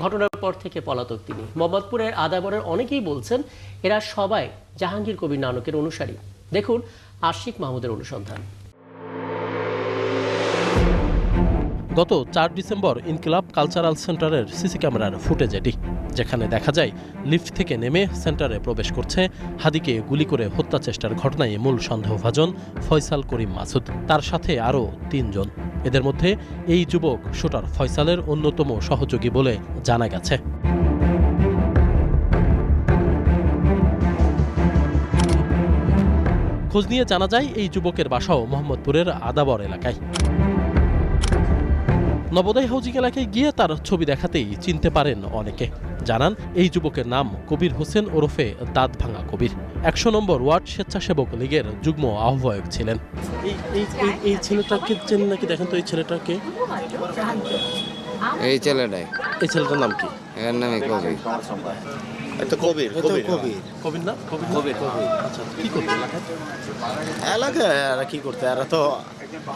ঘটনার পর থেকে পলাতক তিনি। মোহাম্মদপুরের আদাবরের অনেকেই বলছেন এরা সবাই জাহাঙ্গীর কবির নানকের অনুসারী। দেখুন আশিক মাহমুদের অনুসন্ধান। গত ৪ ডিসেম্বর ইনকিলাব কালচারাল সেন্টারের সিসি ক্যামেরার ফুটেজ এটি, যেখানে দেখা যায় লিফট থেকে নেমে সেন্টারে প্রবেশ করছে হাদিকে গুলি করে হত্যা চেষ্টার ঘটনায় মূল সন্দেহভাজন ফয়সাল করিম মাসুদ, তার সাথে আরও ৩ জন। এদের মধ্যে এই যুবক শুটার ফয়সালের অন্যতম সহযোগী বলে জানা গেছে। খোঁজ নিয়ে জানা যায় এই যুবকের বাসাও মোহাম্মদপুরের আদাবর এলাকায়। নবোদয় হাউজিং এলাকায় গিয়ে তার ছবি দেখাতেই চিনতে পারেন অনেকে। জানান এই যুবকের নাম কবির হোসেন ওরফে দাঁত ভাঙা কবির। ১০০ নম্বর ওয়ার্ড স্বেচ্ছাসেবক লীগের যুগ্ম আহ্বায়ক ছিলেন। এই ছেলেটাকে চেনেন নাকি? দেখেন তো এই ছেলেটাকে। এই ছেলেটাই। এই ছেলেটার নাম কি? এর নামে কবির। কবির না? কবির। আচ্ছা, কি করতে এলাকায় আর কি করতে, আর তো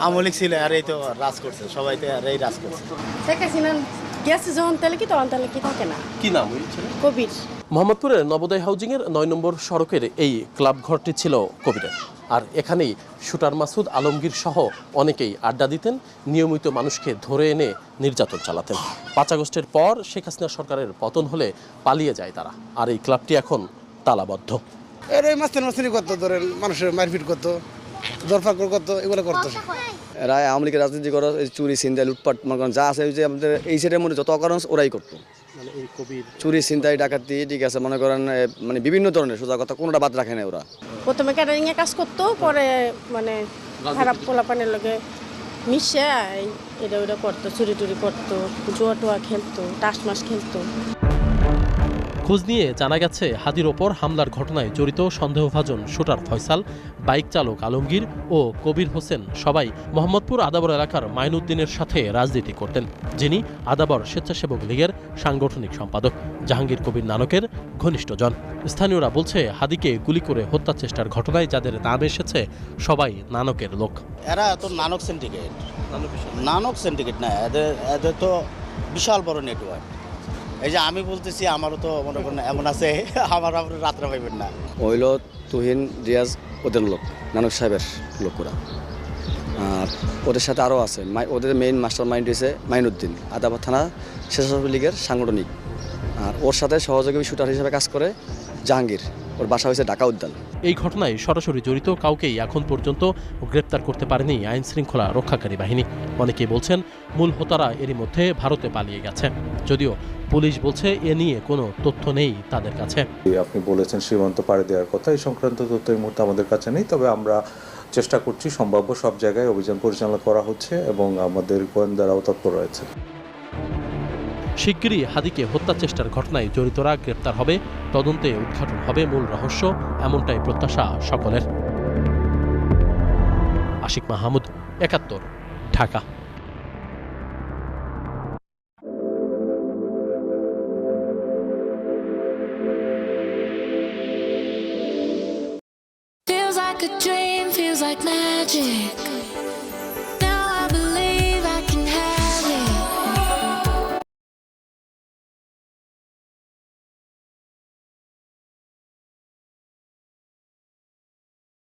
আমলিক ছিল, আর এই তো রাজ করছে, সবাই তো আর এই রাজ করছে। গেছে যখন তাহলে কি তখন তাহলে কি থাকে না। কি নাম ওই ছেলে? কবির। মোহাম্মদপুরের নবোদয় হাউজিংয়ের ৯ নম্বর সড়কের এই ক্লাব ঘরটি ছিল কবিরের। আর এখানেই শুটার মাসুদ আলমগীর সহ অনেকেই আড্ডা দিতেন, নিয়মিত মানুষকে ধরে এনে নির্যাতন চালাতেন। ৫ আগস্টের পর শেখ হাসিনা সরকারের পতন হলে পালিয়ে যায় তারা, আর এই ক্লাবটি এখন তালাবদ্ধ। এর এই মাস্তানি করতো, ধরেন মানুষের মারপিট করতো, দরফাকর করতো, এগুলো করতো। এরা আওয়ামী লীগের রাজনীতি করো, চুরি ছিনতাই লুটপাট যা আছে, যে আমাদের এই সাইডের মধ্যে যত অকারণ ওরাই করতো। চুরি ছিনতাই ডাকাতি, ঠিক আছে, মনে করেন মানে বিভিন্ন ধরনের, সোজা কথা কোনোটা বাদ রাখে না ওরা। প্রথমে ক্যাটারিং এ কাজ করতো, পরে মানে খারাপ পোলাপানের লগে মিশে এটা ওটা করতো, চুরি টুরি করতো, জুয়া টুয়া খেলতো, টাস মাস খেলতো। খোঁজ নিয়ে জানা গেছে হাদির ওপর হামলার ঘটনায় জড়িত সন্দেহভাজন শুটার ফয়সাল, বাইক চালক আলমগীর ও কবির হোসেন সবাই মোহাম্মদপুর আদাবর এলাকার মাইনুদ্দিনের সাথে রাজনীতি করতেন, যিনি আদাবর স্বেচ্ছাসেবক লীগের সাংগঠনিক সম্পাদক, জাহাঙ্গীর কবির নানকের ঘনিষ্ঠজন। স্থানীয়রা বলছে হাদিকে গুলি করে হত্যা চেষ্টার ঘটনায় যাদের নাম এসেছে সবাই নানকের লোক। এরা তো নানক সিন্ডিকেট না, এদের তো বিশাল বড় নেটওয়ার্ক। এই যে আমি বলতেছি, আমারও তো মনে করেন এমন আছে, আমার আপনি রাত্রে পাইবেন না। ওইল তুহিন রিয়াজ ওদের লোক, নানক সাহেবের লোক ওরা। আর ওদের সাথে আরও আছে, ওদের মেইন মাস্টার মাইন্ড হয়েছে মাইনুদ্দিন, আদাবর থানা স্বেচ্ছাসেবক লীগের সাংগঠনিক। আর ওর সাথে সহযোগী শুটার হিসেবে কাজ করে জাহাঙ্গীর, ওর বাসা হয়েছে ঢাকা উদ্যান। এই ঘটনায় সরাসরি জড়িত কাউকেই এখন পর্যন্ত গ্রেপ্তার করতে পারেনি আইন শৃঙ্খলা রক্ষাকারী বাহিনী। অনেকেই বলছেন মূল হোতারা এরই মধ্যে ভারতে পালিয়ে গেছে, যদিও পুলিশ বলছে এ নিয়ে কোনো তথ্য নেই তাদের কাছে। আপনি বলেছেন সীমান্ত পাড়ি দেওয়ার কথা, এই সংক্রান্ত তথ্য এই মুহূর্তে আমাদের কাছে নেই, তবে আমরা চেষ্টা করছি, সম্ভাব্য সব জায়গায় অভিযান পরিচালনা করা হচ্ছে এবং আমাদের গোয়েন্দারাও তৎপর রয়েছে। শিগগিরই হাদিকে হত্যা চেষ্টার ঘটনায় জড়িতরা গ্রেপ্তার হবে, তদন্তে উদ্ঘাটন হবে মূল রহস্য, এমনটাই প্রত্যাশা সকলের। Ashiq Mahmud, ৭১, Dhaka. Feels like a dream, feels like magic.